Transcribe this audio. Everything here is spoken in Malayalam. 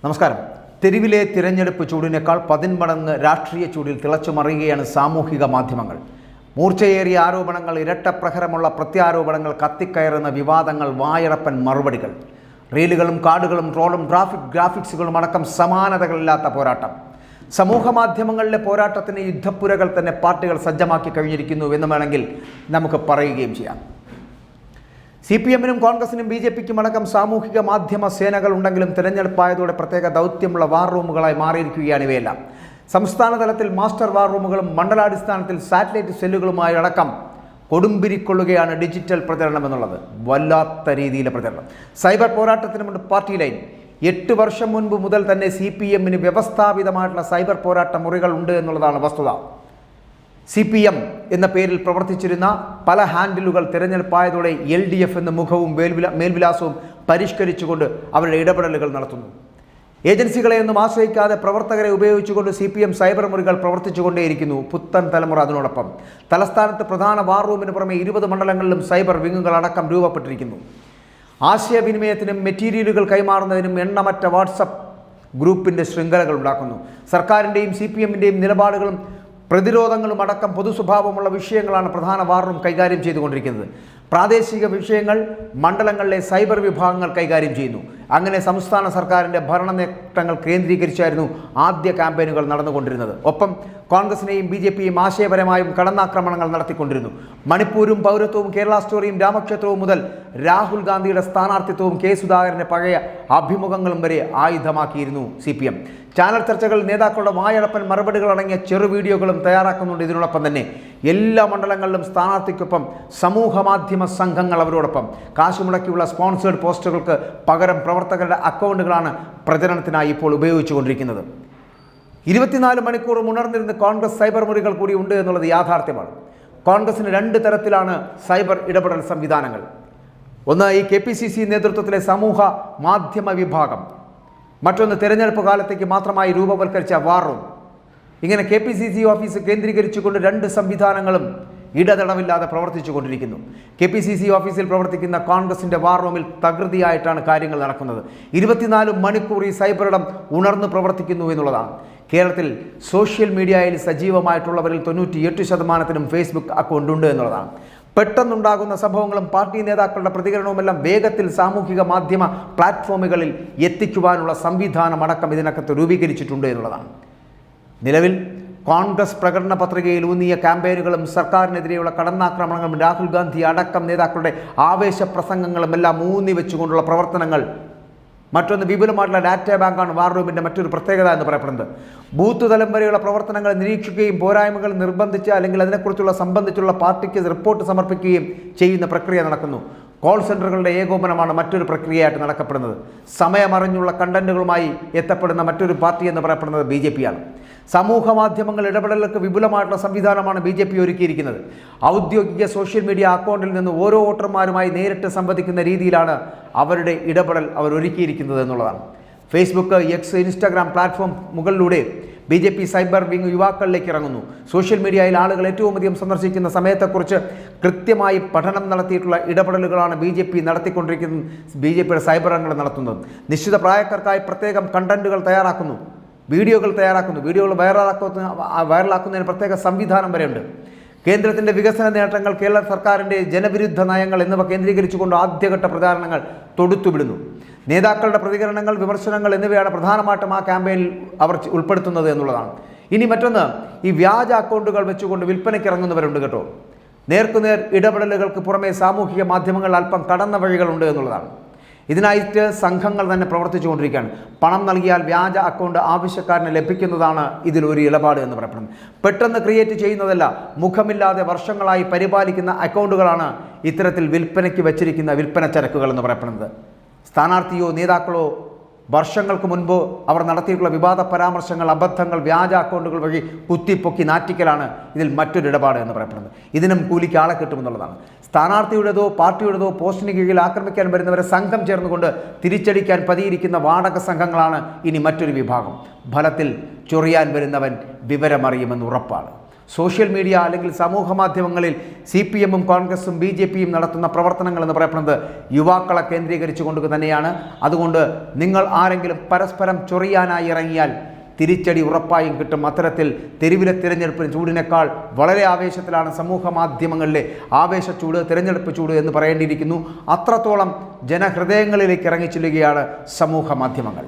നമസ്കാരം. തെരുവിലെ തിരഞ്ഞെടുപ്പ് ചൂടിനേക്കാൾ 10 മടങ്ങ് രാഷ്ട്രീയ ചൂടിൽ തിളച്ചുമറിയുകയാണ് സാമൂഹിക മാധ്യമങ്ങൾ. മൂർച്ചയേറിയ ആരോപണങ്ങൾ, ഇരട്ടപ്രഹരമുള്ള പ്രത്യാരോപണങ്ങൾ, കത്തിക്കയറുന്ന വിവാദങ്ങൾ, വായറപ്പൻ മറുപടികൾ, റീലുകളും കാർഡുകളും ട്രോളും ഗ്രാഫിക്സുകളും അടക്കം സമാനതകളില്ലാത്ത പോരാട്ടം. സമൂഹ മാധ്യമങ്ങളിലെ പോരാട്ടത്തിന് യുദ്ധപ്പുരകൾ തന്നെ പാർട്ടികൾ സജ്ജമാക്കി കഴിഞ്ഞിരിക്കുന്നു എന്ന് വേണമെങ്കിൽ നമുക്ക് പറയുകയും ചെയ്യാം. CPM-നും കോൺഗ്രസിനും BJP-ക്കും അടക്കം സാമൂഹിക മാധ്യമ സേനകൾ ഉണ്ടെങ്കിലും തിരഞ്ഞെടുപ്പായതോടെ പ്രത്യേക ദൗത്യമുള്ള വാർ റൂമുകളായി മാറിയിരിക്കുകയാണ് ഇവയെല്ലാം. സംസ്ഥാന തലത്തിൽ മാസ്റ്റർ വാർ റൂമുകളും മണ്ഡലാടിസ്ഥാനത്തിൽ സാറ്റലൈറ്റ് സെല്ലുകളുമായി അടക്കം കൊടുമ്പിരിക്കൊള്ളുകയാണ് ഡിജിറ്റൽ പ്രചരണം എന്നുള്ളത്. വല്ലാത്ത രീതിയിലെ പ്രചരണം. Cyber പോരാട്ടത്തിനുമുണ്ട് party line. 8 വർഷം മുൻപ് മുതൽ തന്നെ CPM-ന് വ്യവസ്ഥാപിതമായിട്ടുള്ള സൈബർ പോരാട്ട മുറികൾ ഉണ്ട് എന്നുള്ളതാണ് വസ്തുത. CPM എന്ന പേരിൽ പ്രവർത്തിച്ചിരുന്ന പല ഹാൻഡിലുകൾ തിരഞ്ഞെടുപ്പായതോടെ LDF എന്ന മുഖവും മേൽവിലാസവും പരിഷ്കരിച്ചുകൊണ്ട് അവരുടെ ഇടപെടലുകൾ നടത്തുന്നു. ഏജൻസികളെയൊന്നും ആശ്രയിക്കാതെ പ്രവർത്തകരെ ഉപയോഗിച്ചുകൊണ്ട് CPM സൈബർ മുറികൾ പ്രവർത്തിച്ചുകൊണ്ടേയിരിക്കുന്നു. പുത്തൻ തലമുറ അതിനോടൊപ്പം. തലസ്ഥാനത്ത് പ്രധാന വാർ റൂമിന് പുറമെ 20 മണ്ഡലങ്ങളിലും സൈബർ വിങ്ങുകൾ അടക്കം രൂപപ്പെട്ടിരിക്കുന്നു. ആശയവിനിമയത്തിനും മെറ്റീരിയലുകൾ കൈമാറുന്നതിനും എണ്ണമറ്റ വാട്സപ്പ് ഗ്രൂപ്പിൻ്റെ ശൃംഖലകൾ ഉണ്ടാക്കുന്നു. സർക്കാരിൻ്റെയും CPM-ൻ്റെയും നിലപാടുകളും പ്രതിരോധങ്ങളും അടക്കം പൊതു സ്വഭാവമുള്ള വിഷയങ്ങളാണ് പ്രധാന വാർ റൂം കൈകാര്യം ചെയ്തുകൊണ്ടിരിക്കുന്നത്. പ്രാദേശിക വിഷയങ്ങൾ മണ്ഡലങ്ങളിലെ സൈബർ വിഭാഗങ്ങൾ കൈകാര്യം ചെയ്യുന്നു. അങ്ങനെ സംസ്ഥാന സർക്കാരിൻ്റെ ഭരണ നേട്ടങ്ങൾ കേന്ദ്രീകരിച്ചായിരുന്നു ആദ്യ ക്യാമ്പയിനുകൾ നടന്നുകൊണ്ടിരുന്നത്. ഒപ്പം കോൺഗ്രസിനെയും BJP-യും ആശയപരമായും കടന്നാക്രമണങ്ങൾ നടത്തിക്കൊണ്ടിരുന്നു. മണിപ്പൂരും പൗരത്വവും കേരള സ്റ്റോറിയും രാമക്ഷേത്രവും മുതൽ രാഹുൽ ഗാന്ധിയുടെ സ്ഥാനാർത്ഥിത്വവും K. സുധാകരൻ്റെ പഴയ അഭിമുഖങ്ങളും വരെ ആയുധമാക്കിയിരുന്നു CPM. ചാനൽ ചർച്ചകൾ, നേതാക്കളുടെ വായടപ്പൻ മറുപടികൾ അടങ്ങിയ ചെറു വീഡിയോകളും തയ്യാറാക്കുന്നുണ്ട്. ഇതിനോടൊപ്പം തന്നെ എല്ലാ മണ്ഡലങ്ങളിലും സ്ഥാനാർത്ഥിക്കൊപ്പം സമൂഹ മാധ്യമ സംഘങ്ങൾ അവരോടൊപ്പം. കാശ് മുടക്കിയുള്ള സ്പോൺസേഡ് പോസ്റ്റുകൾക്ക് പകരം പ്രവർത്തകരുടെ അക്കൗണ്ടുകളാണ് പ്രചരണത്തിനായി ഇപ്പോൾ ഉപയോഗിച്ചുകൊണ്ടിരിക്കുന്നത്. 24 മണിക്കൂറും ഉണർന്നിരുന്ന് കോൺഗ്രസ് സൈബർ മുറികൾ കൂടി ഉണ്ട് എന്നുള്ളത് യാഥാർത്ഥ്യമാണ്. കോൺഗ്രസിന് 2 തരത്തിലാണ് സൈബർ ഇടപെടൽ സംവിധാനങ്ങൾ. ഒന്ന് ഈ KPCC നേതൃത്വത്തിലെ സമൂഹ മാധ്യമ വിഭാഗം, മറ്റൊന്ന് തിരഞ്ഞെടുപ്പ് കാലത്തേക്ക് മാത്രമായി രൂപവൽക്കരിച്ച വാർ റൂം. ഇങ്ങനെ KPCC ഓഫീസ് കേന്ദ്രീകരിച്ചുകൊണ്ട് 2 സംവിധാനങ്ങളും ഇടതടവില്ലാതെ പ്രവർത്തിച്ചു കൊണ്ടിരിക്കുന്നു. KPCC ഓഫീസിൽ പ്രവർത്തിക്കുന്ന കോൺഗ്രസിൻ്റെ വാർ റൂമിൽ തകൃതിയായിട്ടാണ് കാര്യങ്ങൾ നടക്കുന്നത്. 24 മണിക്കൂർ ഈ സൈബർ ഇടം ഉണർന്നു പ്രവർത്തിക്കുന്നു എന്നുള്ളതാണ്. കേരളത്തിൽ സോഷ്യൽ മീഡിയയിൽ സജീവമായിട്ടുള്ളവരിൽ 98% ഫേസ്ബുക്ക് അക്കൗണ്ട് ഉണ്ട് എന്നുള്ളതാണ്. പെട്ടെന്നുണ്ടാകുന്ന സംഭവങ്ങളും പാർട്ടി നേതാക്കളുടെ പ്രതികരണവുമെല്ലാം വേഗത്തിൽ സാമൂഹിക മാധ്യമ പ്ലാറ്റ്ഫോമുകളിൽ എത്തിക്കുവാനുള്ള സംവിധാനം അടക്കം ഇതിനകത്ത് രൂപീകരിച്ചിട്ടുണ്ട് എന്നുള്ളതാണ്. നിലവിൽ കോൺഗ്രസ് പ്രകടന പത്രികയിൽ ഊന്നിയ ക്യാമ്പയിനുകളും സർക്കാരിനെതിരെയുള്ള കടന്നാക്രമണങ്ങളും രാഹുൽ ഗാന്ധി അടക്കം നേതാക്കളുടെ ആവേശ പ്രസംഗങ്ങളും എല്ലാം ഊന്നി വെച്ചുകൊണ്ടുള്ള പ്രവർത്തനങ്ങൾ. മറ്റൊന്ന് വിപുലമായിട്ടുള്ള ഡാറ്റാ ബാങ്കാണ് വാർ റൂമിൻ്റെ മറ്റൊരു പ്രത്യേകത എന്ന് പറയപ്പെടുന്നത്. ബൂത്ത് തലം വരെയുള്ള പ്രവർത്തനങ്ങൾ നിരീക്ഷിക്കുകയും പോരായ്മകൾ നിർബന്ധിച്ച് അല്ലെങ്കിൽ അതിനെക്കുറിച്ചുള്ള സംബന്ധിച്ചുള്ള പാർട്ടിക്ക് റിപ്പോർട്ട് സമർപ്പിക്കുകയും ചെയ്യുന്ന പ്രക്രിയ നടക്കുന്നു. കോൾ സെൻ്ററുകളുടെ ഏകോപനമാണ് മറ്റൊരു പ്രക്രിയയായിട്ട് നടക്കപ്പെടുന്നത്. സമയമറിഞ്ഞുള്ള കണ്ടന്റുകളുമായി എത്തപ്പെടുന്ന മറ്റൊരു പാർട്ടി എന്ന് പറയപ്പെടുന്നത് BJP-യാണ്. സമൂഹ മാധ്യമങ്ങൾ ഇടപെടലുകൾക്ക് വിപുലമായിട്ടുള്ള സംവിധാനമാണ് BJP ഒരുക്കിയിരിക്കുന്നത്. ഔദ്യോഗിക സോഷ്യൽ മീഡിയ അക്കൗണ്ടിൽ നിന്ന് ഓരോ വോട്ടർമാരുമായി നേരിട്ട് സംവദിക്കുന്ന രീതിയിലാണ് അവരുടെ ഇടപെടൽ അവർ ഒരുക്കിയിരിക്കുന്നത് എന്നുള്ളതാണ്. ഫേസ്ബുക്ക്, X, ഇൻസ്റ്റാഗ്രാം പ്ലാറ്റ്ഫോം മുകളിലൂടെ BJP സൈബർ വിങ് യുവാക്കളിലേക്ക് ഇറങ്ങുന്നു. സോഷ്യൽ മീഡിയയിൽ ആളുകൾ ഏറ്റവും അധികം സന്ദർശിക്കുന്ന സമയത്തെക്കുറിച്ച് കൃത്യമായി പഠനം നടത്തിയിട്ടുള്ള ഇടപെടലുകളാണ് BJP നടത്തിക്കൊണ്ടിരിക്കുന്നത്. BJP-യുടെ സൈബർ അംഗങ്ങൾ നടത്തുന്നത്. നിശ്ചിത പ്രായക്കാർക്കായി പ്രത്യേകം കണ്ടന്റുകൾ തയ്യാറാക്കുന്നു, വീഡിയോകൾ തയ്യാറാക്കുന്നു. വീഡിയോകൾ വൈറലാക്കുന്നതിന് പ്രത്യേക സംവിധാനം വരെയുണ്ട്. കേന്ദ്രത്തിൻ്റെ വികസന നേട്ടങ്ങൾ, കേരള സർക്കാരിൻ്റെ ജനവിരുദ്ധ നയങ്ങൾ എന്നിവ കേന്ദ്രീകരിച്ചുകൊണ്ട് ആദ്യഘട്ട പ്രചാരണങ്ങൾ തൊടുത്തുവിടുന്നു. നേതാക്കളുടെ പ്രതികരണങ്ങൾ, വിമർശനങ്ങൾ എന്നിവയാണ് പ്രധാനമായിട്ടും ആ ക്യാമ്പയിനിൽ അവർ ഉൾപ്പെടുത്തുന്നത് എന്നുള്ളതാണ്. ഇനി മറ്റൊന്ന്, ഈ വ്യാജ അക്കൗണ്ടുകൾ വെച്ചുകൊണ്ട് വിൽപ്പനയ്ക്ക് ഇറങ്ങുന്നവരുണ്ട് കേട്ടോ. നേർക്കുനേർ ഇടപെടലുകൾക്ക് പുറമെ സാമൂഹിക മാധ്യമങ്ങൾ അല്പം കടന്ന വഴികളുണ്ട് എന്നുള്ളതാണ്. ഇതിനായിട്ട് സംഘങ്ങൾ തന്നെ പ്രവർത്തിച്ചുകൊണ്ടിരിക്കുകയാണ്. പണം നൽകിയാൽ വ്യാജ അക്കൗണ്ട് ആവശ്യക്കാരന് ലഭിക്കുന്നതാണ് ഇതിലൊരു ഇടപാട് എന്ന് പറയപ്പെടുന്നത്. പെട്ടെന്ന് ക്രിയേറ്റ് ചെയ്യുന്നതല്ല, മുഖമില്ലാതെ വർഷങ്ങളായി പരിപാലിക്കുന്ന അക്കൗണ്ടുകളാണ് ഇത്തരത്തിൽ വിൽപ്പനയ്ക്ക് വെച്ചിരിക്കുന്ന വിൽപ്പന ചരക്കുകൾ എന്ന് പറയപ്പെടുന്നത്. സ്ഥാനാർത്ഥിയോ നേതാക്കളോ വർഷങ്ങൾക്ക് മുൻപ് അവർ നടത്തിയിട്ടുള്ള വിവാദ പരാമർശങ്ങൾ, അബദ്ധങ്ങൾ വ്യാജ അക്കൗണ്ടുകൾ വഴി കുത്തിപ്പൊക്കി നാറ്റിക്കലാണ് ഇതിൽ മറ്റൊരു ഇടപാട് എന്ന് പറയപ്പെടുന്നത്. ഇതിനും കൂലിക്ക് ആളെ കിട്ടുമെന്നുള്ളതാണ്. സ്ഥാനാർത്ഥിയുടേതോ പാർട്ടിയുടേതോ പോസ്റ്റിന് കീഴിൽ ആക്രമിക്കാൻ വരുന്നവരെ സംഘം ചേർന്നുകൊണ്ട് തിരിച്ചടിക്കാൻ പതിയിരിക്കുന്ന വാടക സംഘങ്ങളാണ് ഇനി മറ്റൊരു വിഭാഗം. ഫലത്തിൽ ചൊറിയാൻ വരുന്നവൻ വിവരമറിയുമെന്ന് ഉറപ്പാണ്. സോഷ്യൽ മീഡിയ അല്ലെങ്കിൽ സമൂഹ മാധ്യമങ്ങളിൽ CPM-ഉം കോൺഗ്രസും BJP-യും നടത്തുന്ന പ്രവർത്തനങ്ങൾ എന്ന് പറയപ്പെടുന്നത് യുവാക്കളെ കേന്ദ്രീകരിച്ചുകൊണ്ട് തന്നെയാണ്. അതുകൊണ്ട് നിങ്ങൾ ആരെങ്കിലും പരസ്പരം ചൊറിയാനായി ഇറങ്ങിയാൽ തിരിച്ചടി ഉറപ്പായും കിട്ടും. അത്തരത്തിൽ തെരുവിലെ തിരഞ്ഞെടുപ്പിന് ചൂടിനേക്കാൾ വളരെ ആവേശത്തിലാണ് സമൂഹ മാധ്യമങ്ങളിലെ ആവേശച്ചൂട്, തിരഞ്ഞെടുപ്പ് ചൂട് എന്ന് പറയേണ്ടിയിരിക്കുന്നു. അത്രത്തോളം ജനഹൃദയങ്ങളിലേക്ക് ഇറങ്ങിച്ചെല്ലുകയാണ് സമൂഹ മാധ്യമങ്ങൾ.